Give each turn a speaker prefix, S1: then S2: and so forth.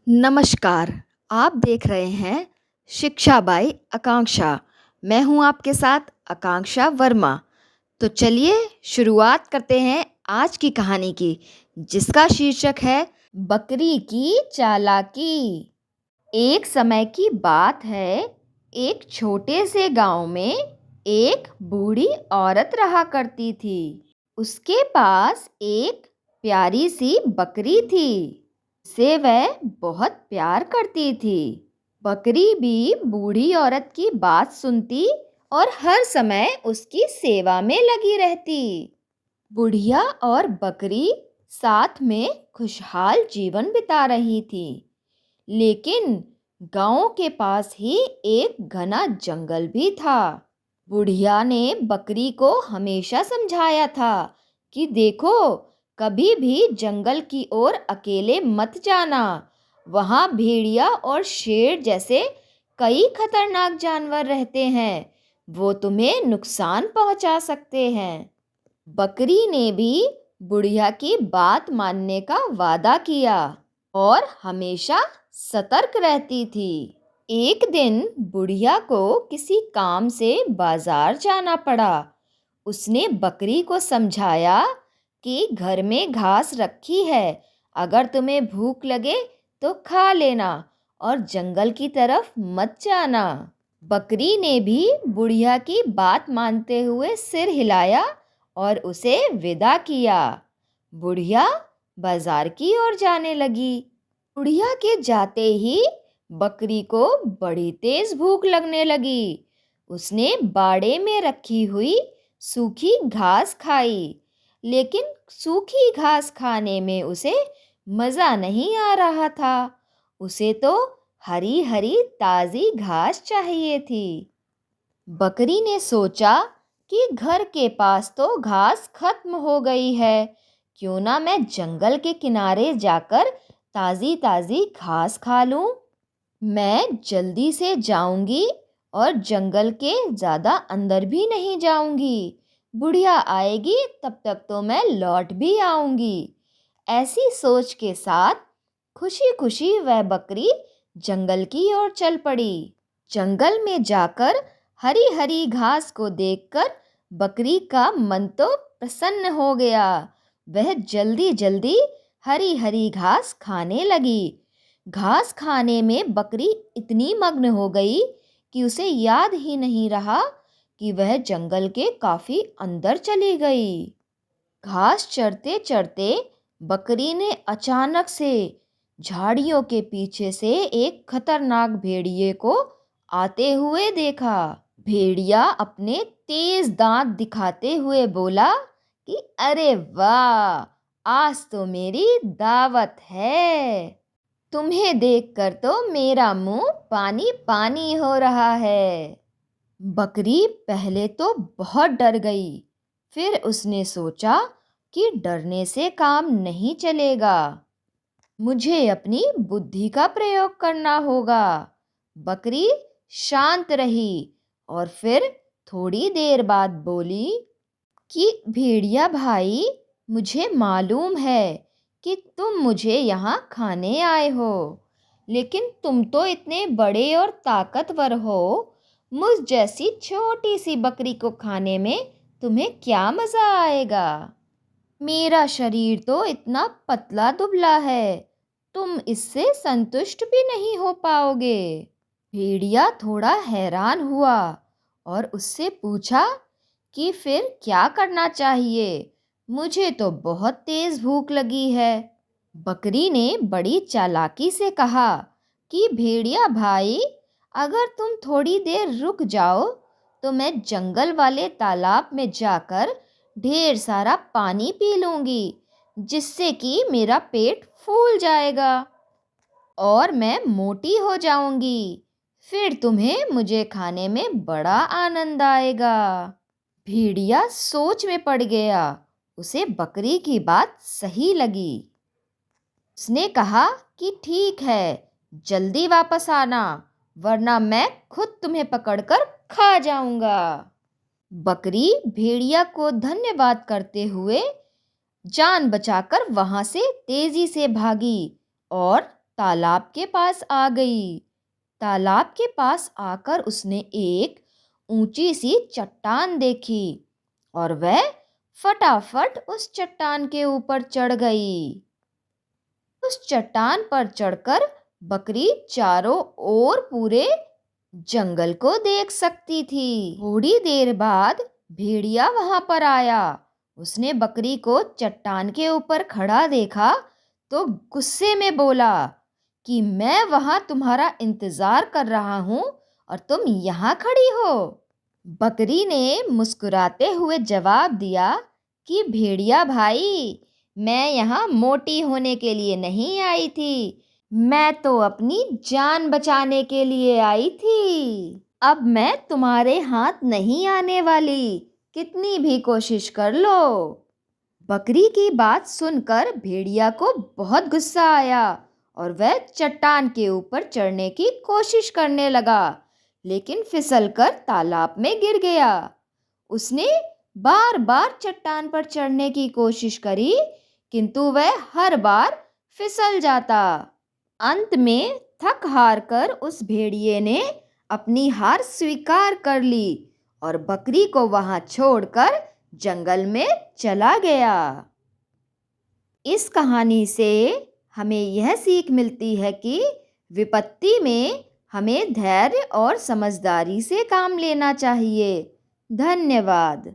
S1: नमस्कार, आप देख रहे हैं शिक्षा बाई आकांक्षा। मैं हूं आपके साथ आकांक्षा वर्मा। तो चलिए शुरुआत करते हैं आज की कहानी की, जिसका शीर्षक है बकरी की चालाकी। एक समय की बात है, एक छोटे से गांव में एक बूढ़ी औरत रहा करती थी। उसके पास एक प्यारी सी बकरी थी, जिसे वह बहुत प्यार करती थी। बकरी भी बूढ़ी औरत की बात सुनती और हर समय उसकी सेवा में लगी रहती। बुढ़िया और बकरी साथ में खुशहाल जीवन बिता रही थी। लेकिन गांव के पास ही एक घना जंगल भी था। बुढ़िया ने बकरी को हमेशा समझाया था कि देखो, कभी भी जंगल की ओर अकेले मत जाना। वहां भेड़िया और शेर जैसे कई खतरनाक जानवर रहते हैं, वो तुम्हें नुकसान पहुंचा सकते हैं। बकरी ने भी बुढ़िया की बात मानने का वादा किया और हमेशा सतर्क रहती थी। एक दिन बुढ़िया को किसी काम से बाजार जाना पड़ा। उसने बकरी को समझाया कि घर में घास रखी है, अगर तुम्हें भूख लगे तो खा लेना और जंगल की तरफ मत जाना। बकरी ने भी बुढ़िया की बात मानते हुए सिर हिलाया और उसे विदा किया। बुढ़िया बाजार की ओर जाने लगी। बुढ़िया के जाते ही बकरी को बड़ी तेज भूख लगने लगी। उसने बाड़े में रखी हुई सूखी घास खाई, लेकिन सूखी घास खाने में उसे मज़ा नहीं आ रहा था। उसे तो हरी हरी ताज़ी घास चाहिए थी। बकरी ने सोचा कि घर के पास तो घास खत्म हो गई है, क्यों ना मैं जंगल के किनारे जाकर ताज़ी ताज़ी घास खा लूं। मैं जल्दी से जाऊंगी और जंगल के ज़्यादा अंदर भी नहीं जाऊंगी। बुढ़िया आएगी तब तक तो मैं लौट भी आऊंगी। ऐसी सोच के साथ खुशी खुशी वह बकरी जंगल की ओर चल पड़ी। जंगल में जाकर हरी हरी घास को देखकर बकरी का मन तो प्रसन्न हो गया। वह जल्दी जल्दी हरी हरी घास खाने लगी। घास खाने में बकरी इतनी मग्न हो गई कि उसे याद ही नहीं रहा कि वह जंगल के काफी अंदर चली गई। घास चरते चरते बकरी ने अचानक से झाड़ियों के पीछे से एक खतरनाक भेड़िए को आते हुए देखा। भेड़िया अपने तेज दांत दिखाते हुए बोला कि अरे वाह, आज तो मेरी दावत है। तुम्हें देखकर तो मेरा मुंह पानी पानी हो रहा है। बकरी पहले तो बहुत डर गई, फिर उसने सोचा कि डरने से काम नहीं चलेगा, मुझे अपनी बुद्धि का प्रयोग करना होगा। बकरी शांत रही और फिर थोड़ी देर बाद बोली कि भेड़िया भाई, मुझे मालूम है कि तुम मुझे यहाँ खाने आए हो, लेकिन तुम तो इतने बड़े और ताकतवर हो, मुझ जैसी छोटी सी बकरी को खाने में तुम्हें क्या मज़ा आएगा। मेरा शरीर तो इतना पतला दुबला है, तुम इससे संतुष्ट भी नहीं हो पाओगे। भेड़िया थोड़ा हैरान हुआ और उससे पूछा कि फिर क्या करना चाहिए, मुझे तो बहुत तेज भूख लगी है। बकरी ने बड़ी चालाकी से कहा कि भेड़िया भाई, अगर तुम थोड़ी देर रुक जाओ तो मैं जंगल वाले तालाब में जाकर ढेर सारा पानी पी लूंगी, जिससे कि मेरा पेट फूल जाएगा और मैं मोटी हो जाऊंगी। फिर तुम्हें मुझे खाने में बड़ा आनंद आएगा। भेड़िया सोच में पड़ गया। उसे बकरी की बात सही लगी। उसने कहा कि ठीक है, जल्दी वापस आना, वरना मैं खुद तुम्हें पकड़कर खा जाऊंगा। बकरी भेड़िया को धन्यवाद करते हुए जान बचाकर वहां से तेजी से भागी और तालाब के पास आ गई। तालाब के पास आकर उसने एक ऊंची सी चट्टान देखी और वह फटाफट उस चट्टान के ऊपर चढ़ गई। उस चट्टान पर चढ़कर बकरी चारों ओर पूरे जंगल को देख सकती थी। थोड़ी देर बाद भेड़िया वहां पर आया। उसने बकरी को चट्टान के ऊपर खड़ा देखा तो गुस्से में बोला कि मैं वहां तुम्हारा इंतजार कर रहा हूं और तुम यहाँ खड़ी हो। बकरी ने मुस्कुराते हुए जवाब दिया कि भेड़िया भाई, मैं यहाँ मोटी होने के लिए नहीं आई थी, मैं तो अपनी जान बचाने के लिए आई थी। अब मैं तुम्हारे हाथ नहीं आने वाली, कितनी भी कोशिश कर लो। बकरी की बात सुनकर भेड़िया को बहुत गुस्सा आया और वह चट्टान के ऊपर चढ़ने की कोशिश करने लगा, लेकिन फिसलकर तालाब में गिर गया। उसने बार बार चट्टान पर चढ़ने की कोशिश करी, किंतु वह हर बार फिसल जाता। अंत में थक हार कर उस भेड़िए ने अपनी हार स्वीकार कर ली और बकरी को वहां छोड़कर जंगल में चला गया। इस कहानी से हमें यह सीख मिलती है कि विपत्ति में हमें धैर्य और समझदारी से काम लेना चाहिए। धन्यवाद।